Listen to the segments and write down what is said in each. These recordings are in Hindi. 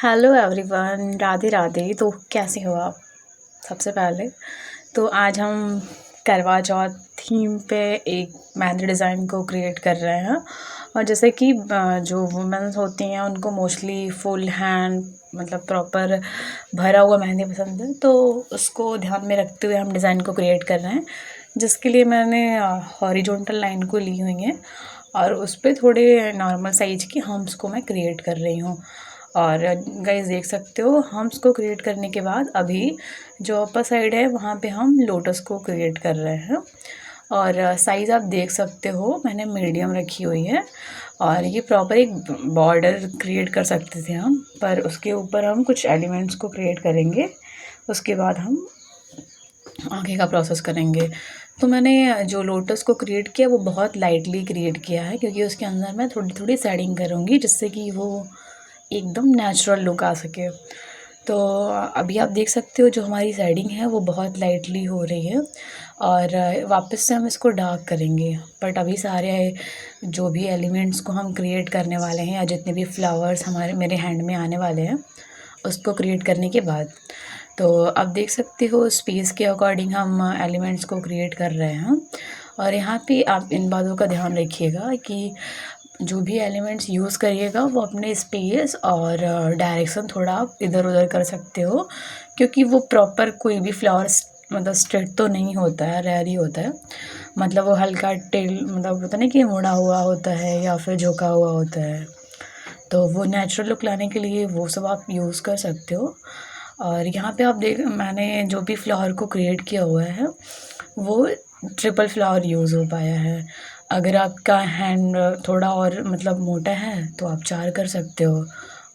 Hello everyone, Radhe Radhe. तो कैसे हो आप? सबसे पहले तो आज हम करवा चौथ थीम पे एक मेहंदी डिज़ाइन को क्रिएट कर रहे हैं। और जैसे कि जो वुमेन्स होती हैं उनको मोस्टली फुल हैंड मतलब प्रॉपर भरा हुआ मेहंदी पसंद है, तो उसको ध्यान में रखते हुए हम डिज़ाइन को क्रिएट कर रहे हैं, जिसके लिए मैंने हॉरिजॉन्टल लाइन को ली हुई है और उस पर थोड़े नॉर्मल साइज की हम्स को मैं क्रिएट कर रही हूँ। और गाइस देख सकते हो, हम्स को क्रिएट करने के बाद अभी जो अपर साइड है वहाँ पे हम लोटस को क्रिएट कर रहे हैं। और साइज़ आप देख सकते हो, मैंने मीडियम रखी हुई है। और ये प्रॉपर एक बॉर्डर क्रिएट कर सकते थे हम, पर उसके ऊपर हम कुछ एलिमेंट्स को क्रिएट करेंगे, उसके बाद हम आगे का प्रोसेस करेंगे। तो मैंने जो लोटस को क्रिएट किया वो बहुत लाइटली क्रिएट किया है, क्योंकि उसके अंदर मैं थोड़ी थोड़ी शेडिंग करूँगी जिससे कि वो एकदम नेचुरल लुक आ सके। तो अभी आप देख सकते हो जो हमारी शेडिंग है वो बहुत लाइटली हो रही है और वापस से हम इसको डार्क करेंगे। बट अभी सारे जो भी एलिमेंट्स को हम क्रिएट करने वाले हैं या जितने भी फ्लावर्स मेरे हैंड में आने वाले हैं उसको क्रिएट करने के बाद, तो आप देख सकते हो स्पेस के अकॉर्डिंग हम एलिमेंट्स को क्रिएट कर रहे हैं। और यहाँ पे आप इन बातों का ध्यान रखिएगा कि जो भी एलिमेंट्स यूज़ करिएगा वो अपने स्पेस और डायरेक्शन थोड़ा आप इधर उधर कर सकते हो, क्योंकि वो प्रॉपर कोई भी फ्लावर्स मतलब स्ट्रेट तो नहीं होता है, रेयर ही होता है। मतलब वो हल्का टेल मतलब होता है ना कि मुड़ा हुआ होता है या फिर झुका हुआ होता है, तो वो नेचुरल लुक लाने के लिए वो सब आप यूज़ कर सकते हो। और यहाँ पे आप देख, मैंने जो भी फ्लावर को क्रिएट किया हुआ है वो ट्रिपल फ्लावर यूज़ हो पाया है। अगर आपका हैंड थोड़ा और मतलब मोटा है तो आप 4 कर सकते हो,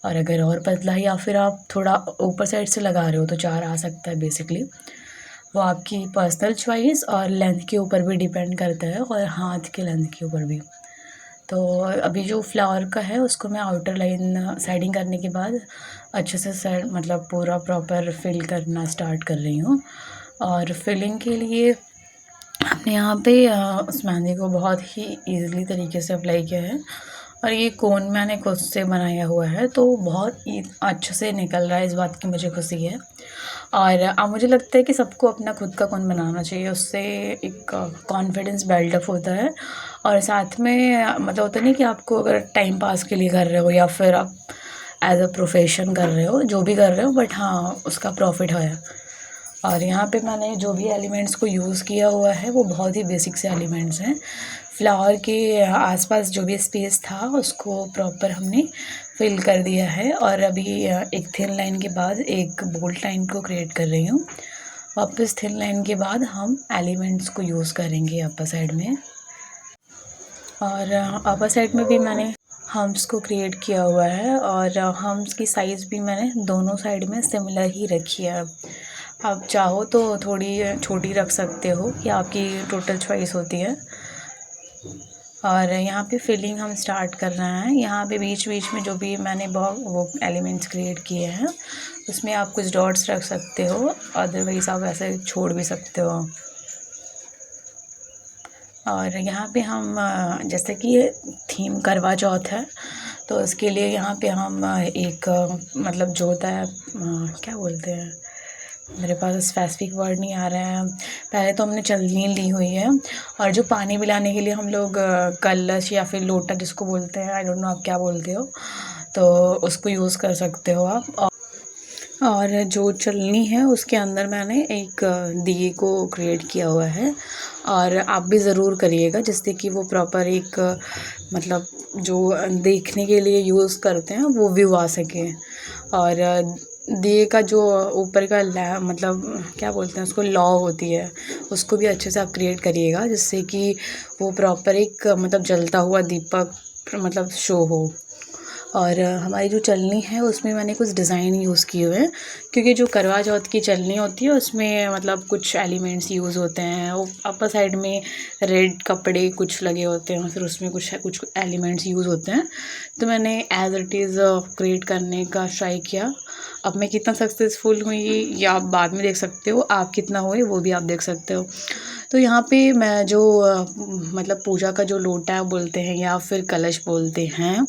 और अगर और पतला है या फिर आप थोड़ा ऊपर साइड से लगा रहे हो तो 4 आ सकता है। बेसिकली वो आपकी पर्सनल चॉइस और लेंथ के ऊपर भी डिपेंड करता है, और हाथ के लेंथ के ऊपर भी। तो अभी जो फ्लावर का है उसको मैं आउटर लाइन शेडिंग करने के बाद अच्छे से मतलब पूरा प्रॉपर फिल करना स्टार्ट कर रही हूँ। और फिलिंग के लिए हमने यहाँ पे उस मेहंदी को बहुत ही इजीली तरीके से अप्लाई किया है। और ये कोन मैंने खुद से बनाया हुआ है तो बहुत अच्छे से निकल रहा है, इस बात की मुझे खुशी है। और अब मुझे लगता है कि सबको अपना खुद का कोन बनाना चाहिए, उससे एक कॉन्फिडेंस बिल्डअप होता है। और साथ में मतलब होता नहीं कि आपको अगर टाइम पास के लिए कर रहे हो या फिर आप एज अ प्रोफेशन कर रहे हो, जो भी कर रहे हो, बट हाँ उसका प्रॉफिट है। और यहाँ पे मैंने जो भी एलिमेंट्स को यूज़ किया हुआ है वो बहुत ही बेसिक से एलिमेंट्स हैं। फ्लावर के आसपास जो भी स्पेस था उसको प्रॉपर हमने फिल कर दिया है। और अभी एक थिन लाइन के बाद एक बोल्ड लाइन को क्रिएट कर रही हूँ। वापस थिन लाइन के बाद हम एलिमेंट्स को यूज़ करेंगे अपर साइड में। और अपर साइड में भी मैंने हम्स को क्रिएट किया हुआ है, और हम्स की साइज़ भी मैंने दोनों साइड में सिमिलर ही रखी है। आप चाहो तो थोड़ी छोटी रख सकते हो, ये आपकी टोटल चॉइस होती है। और यहाँ पे फिलिंग हम स्टार्ट कर रहे हैं। यहाँ पे बीच बीच में जो भी मैंने वो एलिमेंट्स क्रिएट किए हैं उसमें आप कुछ डॉट्स रख सकते हो, अदरवाइज़ आप ऐसे छोड़ भी सकते हो। और यहाँ पे हम जैसे कि थीम करवा चौथ है तो उसके लिए यहाँ पे हम एक मतलब जो होता है क्या बोलते हैं, मेरे पास स्पेसिफिक वर्ड नहीं आ रहा है। पहले तो हमने चलनी ली हुई है, और जो पानी पिलाने के लिए हम लोग कलश या फिर लोटा जिसको बोलते हैं, आई डोंट नो आप क्या बोलते हो, तो उसको यूज़ कर सकते हो आप। और जो चलनी है उसके अंदर मैंने एक दिए को क्रिएट किया हुआ है, और आप भी ज़रूर करिएगा जिससे कि वो प्रॉपर एक मतलब जो देखने के लिए यूज़ करते हैं वो व्यू आ सके। और दिए का जो ऊपर का मतलब क्या बोलते हैं उसको, लौ होती है, उसको भी अच्छे से आप क्रिएट करिएगा जिससे कि वो प्रॉपर एक मतलब जलता हुआ दीपक मतलब शो हो। और हमारी जो चलनी है उसमें मैंने कुछ डिज़ाइन यूज़ किए हुए हैं, क्योंकि जो करवा चौथ की चलनी होती है उसमें मतलब कुछ एलिमेंट्स यूज़ होते हैं। वो अपर साइड में रेड कपड़े कुछ लगे होते हैं, फिर उसमें कुछ एलिमेंट्स यूज़ होते हैं। तो मैंने एज इट इज़ क्रिएट करने का ट्राई किया। अब मैं कितना सक्सेसफुल हुई या आप बाद में देख सकते हो, आप कितना हुए वो भी आप देख सकते हो। तो यहाँ पे मैं जो मतलब पूजा का जो लोटा बोलते हैं या फिर कलश बोलते हैं,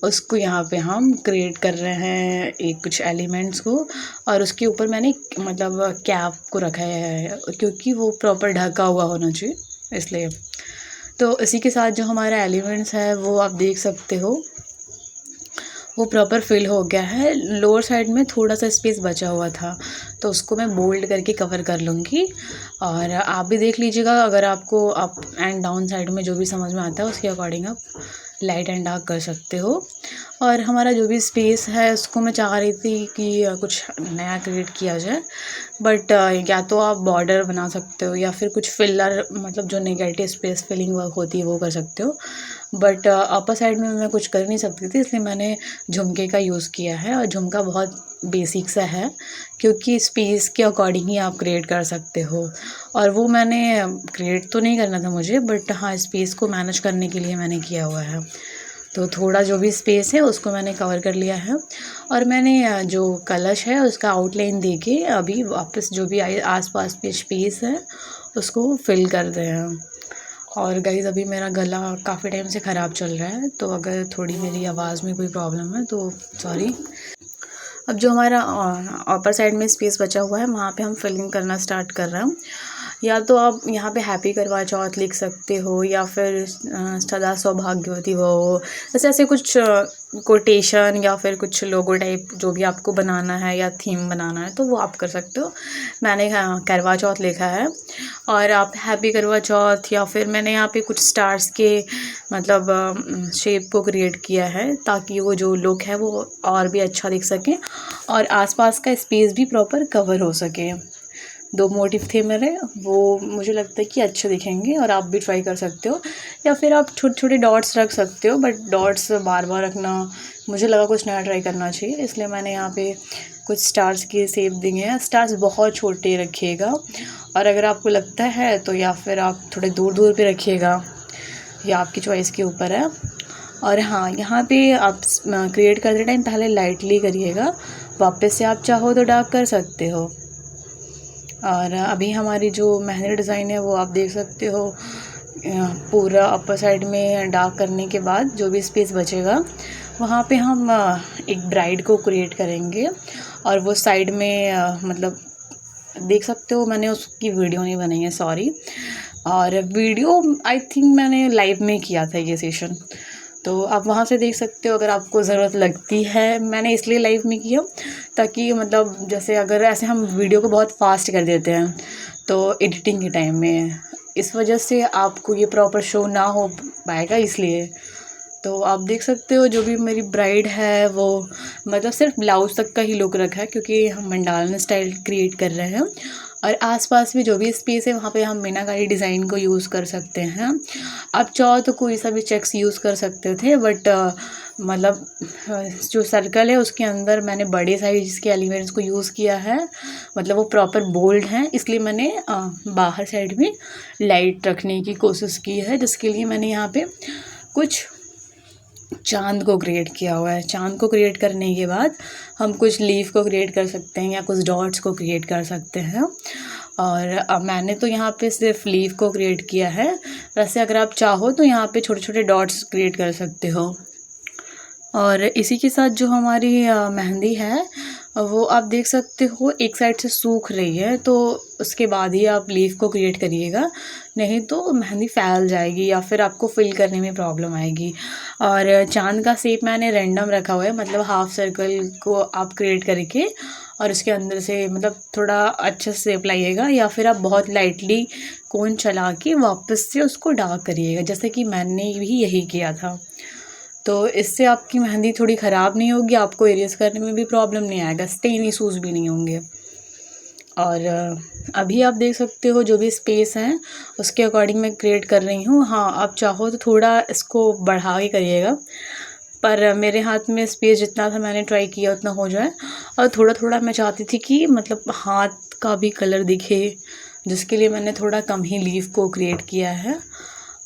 उसको यहाँ पे हम क्रिएट कर रहे हैं एक कुछ एलिमेंट्स को। और उसके ऊपर मैंने मतलब कैप को रखा है क्योंकि वो प्रॉपर ढका हुआ होना चाहिए इसलिए। तो इसी के साथ जो हमारा एलिमेंट्स है वो आप देख सकते हो वो प्रॉपर फिल हो गया है। लोअर साइड में थोड़ा सा स्पेस बचा हुआ था तो उसको मैं बोल्ड करके कवर कर लूँगी। और आप भी देख लीजिएगा, अगर आपको अप एंड डाउन साइड में जो भी समझ में आता है उसके अकॉर्डिंग आप लाइट एंड डार्क कर सकते हो। और हमारा जो भी स्पेस है उसको मैं चाह रही थी कि कुछ नया क्रिएट किया जाए, बट या तो आप बॉर्डर बना सकते हो या फिर कुछ फिलर मतलब जो नेगेटिव स्पेस फिलिंग वर्क होती है वो कर सकते हो। बट अपर साइड में मैं कुछ कर नहीं सकती थी, इसलिए मैंने झुमके का यूज़ किया है। और झुमका बहुत बेसिक सा है क्योंकि स्पेस के अकॉर्डिंग ही आप क्रिएट कर सकते हो। और वो मैंने क्रिएट तो नहीं करना था मुझे, बट हाँ स्पेस को मैनेज करने के लिए मैंने किया हुआ है। तो थोड़ा जो भी स्पेस है उसको मैंने कवर कर लिया है। और मैंने जो कलश है उसका आउटलाइन दे के अभी वापस जो भी आसपास पे स्पेस है उसको फिल कर रहे हैं। और गाइज़ अभी मेरा गला काफ़ी टाइम से ख़राब चल रहा है, तो अगर थोड़ी मेरी आवाज़ में कोई प्रॉब्लम है तो सॉरी। अब जो हमारा अपर साइड में स्पेस बचा हुआ है वहाँ पे हम फिलिंग करना स्टार्ट कर रहे हैं। या तो आप यहाँ पे हैप्पी करवा चौथ लिख सकते हो या फिर सदा सौभाग्यवती हो, ऐसे ऐसे कुछ कोटेशन या फिर कुछ लोगो टाइप जो भी आपको बनाना है या थीम बनाना है तो वो आप कर सकते हो। मैंने करवा चौथ लिखा है। और आप हैप्पी करवा चौथ या फिर मैंने यहाँ पे कुछ स्टार्स के मतलब शेप को क्रिएट किया है ताकि वो जो लुक है वो और भी अच्छा दिख सके और आसपास का स्पेस भी प्रॉपर कवर हो सके। दो मोटिव थे मेरे, वो मुझे लगता है कि अच्छे दिखेंगे और आप भी ट्राई कर सकते हो। या फिर आप छोटे छोटे डॉट्स रख सकते हो, बट डॉट्स बार बार रखना मुझे लगा कुछ नया ट्राई करना चाहिए, इसलिए मैंने यहाँ पे कुछ स्टार्स के शेप दिए हैं। स्टार्स बहुत छोटे रखिएगा और अगर आपको लगता है तो या फिर आप थोड़े दूर दूर पे रखिएगा, या आपकी चॉइस के ऊपर है। और हाँ यहाँ पे आप क्रिएट करते टाइम पहले लाइटली करिएगा, वापस से आप चाहो तो डार्क कर सकते हो। और अभी हमारी जो मेहंदी डिज़ाइन है वो आप देख सकते हो पूरा अपर साइड में डार्क करने के बाद जो भी स्पेस बचेगा वहाँ पे हम एक ब्राइड को क्रिएट करेंगे। और वो साइड में मतलब देख सकते हो, मैंने उसकी वीडियो नहीं बनाई है सॉरी। और वीडियो आई थिंक मैंने लाइव में किया था ये सेशन, तो आप वहाँ से देख सकते हो अगर आपको ज़रूरत लगती है। मैंने इसलिए लाइव में किया ताकि मतलब जैसे अगर ऐसे हम वीडियो को बहुत फास्ट कर देते हैं तो एडिटिंग के टाइम में इस वजह से आपको ये प्रॉपर शो ना हो पाएगा, इसलिए। तो आप देख सकते हो जो भी मेरी ब्राइड है वो मतलब सिर्फ ब्लाउज तक का ही लुक रखा है क्योंकि हम मंडालन स्टाइल क्रिएट कर रहे हैं। और आसपास भी जो भी स्पेस है वहाँ पे हम मीनाकारी डिज़ाइन को यूज़ कर सकते हैं। आप चाहो तो कोई सा भी चेक्स यूज़ कर सकते थे, बट मतलब जो सर्कल है उसके अंदर मैंने बड़े साइज़ के एलिमेंट्स को यूज़ किया है, मतलब वो प्रॉपर बोल्ड हैं, इसलिए मैंने बाहर साइड में लाइट रखने की कोशिश की है, जिसके लिए मैंने यहाँ पे कुछ चांद को क्रिएट किया हुआ है। चांद को क्रिएट करने के बाद हम कुछ लीफ को क्रिएट कर सकते हैं या कुछ डॉट्स को क्रिएट कर सकते हैं। और अब मैंने तो यहाँ पे सिर्फ लीफ को क्रिएट किया है, वैसे अगर आप चाहो तो यहाँ पे छोटे छोटे डॉट्स क्रिएट कर सकते हो। और इसी के साथ जो हमारी मेहंदी है वो आप देख सकते हो एक साइड से सूख रही है, तो उसके बाद ही आप लीफ को क्रिएट करिएगा, नहीं तो मेहंदी फैल जाएगी या फिर आपको फिल करने में प्रॉब्लम आएगी। और चांद का शेप मैंने रैंडम रखा हुआ है, मतलब हाफ सर्कल को आप क्रिएट करके और उसके अंदर से मतलब थोड़ा अच्छे से शेप लाइएगा, या फिर आप बहुत लाइटली कोन चला के वापस से उसको डार्क करिएगा, जैसे कि मैंने भी यही किया था। तो इससे आपकी मेहंदी थोड़ी ख़राब नहीं होगी, आपको इरेज करने में भी प्रॉब्लम नहीं आएगा, स्टेन इशूज़ भी नहीं होंगे। और अभी आप देख सकते हो जो भी स्पेस हैं उसके अकॉर्डिंग मैं क्रिएट कर रही हूँ। हाँ आप चाहो तो थोड़ा इसको बढ़ा के करिएगा, पर मेरे हाथ में स्पेस जितना था मैंने ट्राई किया उतना हो जाए। और थोड़ा थोड़ा मैं चाहती थी कि मतलब हाथ का भी कलर दिखे, जिसके लिए मैंने थोड़ा कम ही लीफ को क्रिएट किया है।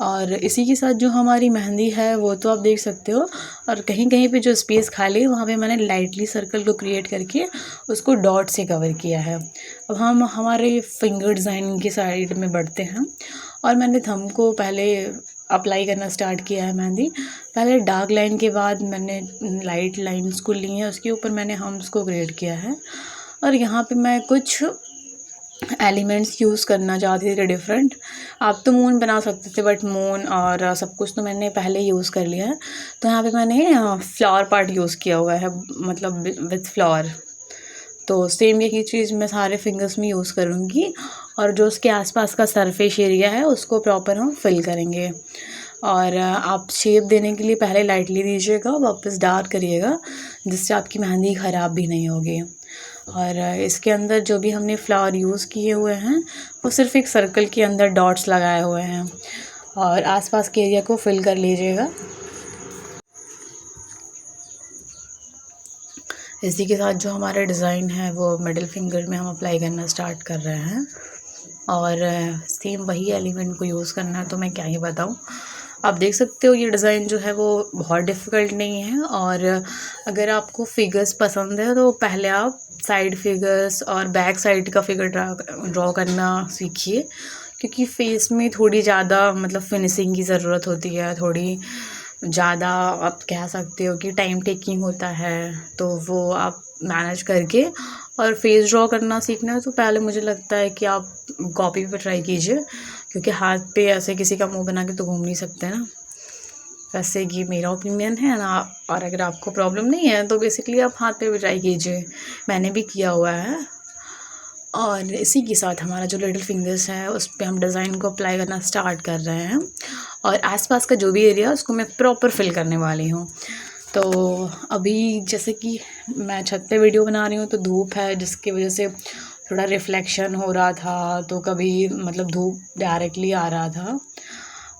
और इसी के साथ जो हमारी मेहंदी है वो तो आप देख सकते हो, और कहीं कहीं पे जो स्पेस खाली है वहाँ पे मैंने लाइटली सर्कल को क्रिएट करके उसको डॉट से कवर किया है। अब हम हमारे फिंगर डिज़ाइन की साइड में बढ़ते हैं, और मैंने थंब को पहले अप्लाई करना स्टार्ट किया है मेहंदी। पहले डार्क लाइन के बाद मैंने लाइट लाइंस को ली हैं, उसके ऊपर मैंने हम्स को क्रिएट किया है, और यहाँ पे मैं कुछ एलिमेंट्स यूज़ करना चाहती थी डिफरेंट। आप तो मून बना सकते थे, बट मून और सब कुछ तो मैंने पहले यूज़ कर लिया है। तो यहाँ पे मैंने फ्लावर पार्ट यूज़ किया हुआ है, मतलब विथ फ्लावर। तो सेम यही चीज़ मैं सारे फिंगर्स में यूज़ करूँगी, और जो उसके आसपास का सरफेस एरिया है उसको प्रॉपर हम फिल करेंगे। और आप शेप देने के लिए पहले लाइटली दीजिएगा, वापस डार्क करिएगा, जिससे आपकी मेहंदी ख़राब भी नहीं होगी। और इसके अंदर जो भी हमने फ्लावर यूज़ किए हुए हैं वो सिर्फ एक सर्कल के अंदर डॉट्स लगाए हुए हैं, और आसपास के एरिया को फिल कर लीजिएगा। इसी के साथ जो हमारा डिज़ाइन है वो मिडिल फिंगर में हम अप्लाई करना स्टार्ट कर रहे हैं, और सेम वही एलिमेंट को यूज़ करना है, तो मैं क्या ही बताऊँ। आप देख सकते हो ये डिज़ाइन जो है वो बहुत डिफ़िकल्ट नहीं है, और अगर आपको फिगर्स पसंद है तो पहले आप साइड फिगर्स और बैक साइड का फिगर ड्रॉ करना सीखिए, क्योंकि फेस में थोड़ी ज़्यादा मतलब फिनिशिंग की ज़रूरत होती है, थोड़ी ज़्यादा आप कह सकते हो कि टाइम टेकिंग होता है, तो वो आप मैनेज करके और फेस ड्रॉ करना सीखना है तो पहले मुझे लगता है कि आप कॉपी पे ट्राई कीजिए, क्योंकि हाथ पे ऐसे किसी का मुंह बना के तो घूम नहीं सकते ना। वैसे ये मेरा ओपिनियन है ना, और अगर आपको प्रॉब्लम नहीं है तो बेसिकली आप हाथ पे भी ट्राई कीजिए, मैंने भी किया हुआ है। और इसी के साथ हमारा जो लिटिल फिंगर्स है उस पर हम डिज़ाइन को अप्लाई करना स्टार्ट कर रहे हैं, और आसपास का जो भी एरिया उसको मैं प्रॉपर फिल करने वाली हूँ। तो अभी जैसे कि मैं छत पे वीडियो बना रही हूँ तो धूप है, जिसकी वजह से थोड़ा रिफ्लेक्शन हो रहा था, तो कभी मतलब धूप डायरेक्टली आ रहा था,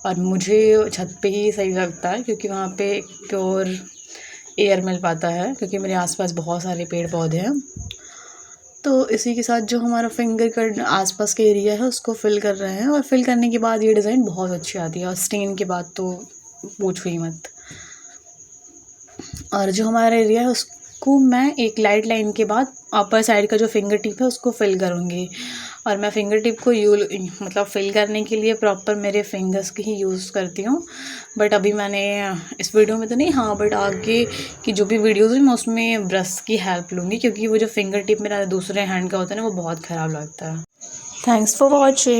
और मुझे छत पे ही सही लगता है क्योंकि वहाँ पे प्योर एयर मिल पाता है, क्योंकि मेरे आसपास बहुत सारे पेड़ पौधे हैं। तो इसी के साथ जो हमारा फिंगर का आसपास का एरिया है उसको फिल कर रहे हैं, और फिल करने के बाद ये डिज़ाइन बहुत अच्छी आती है, और स्टेन के बाद तो पूछो ही मत। और जो हमारा एरिया है उसको मैं एक लाइट लाइन के बाद अपर साइड का जो फिंगर टिप है उसको फिल करूँगी, और मैं फिंगर टिप को मतलब फिल करने के लिए प्रॉपर मेरे फिंगर्स की ही यूज़ करती हूँ। बट अभी मैंने इस वीडियो में तो नहीं, हाँ बट आगे की जो भी वीडियोज़ हैं मैं उसमें ब्रश की हेल्प लूँगी, क्योंकि वो जो फिंगर टिप मेरा दूसरे हैंड का होता है ना वो बहुत ख़राब लगता है। Thanks for watching.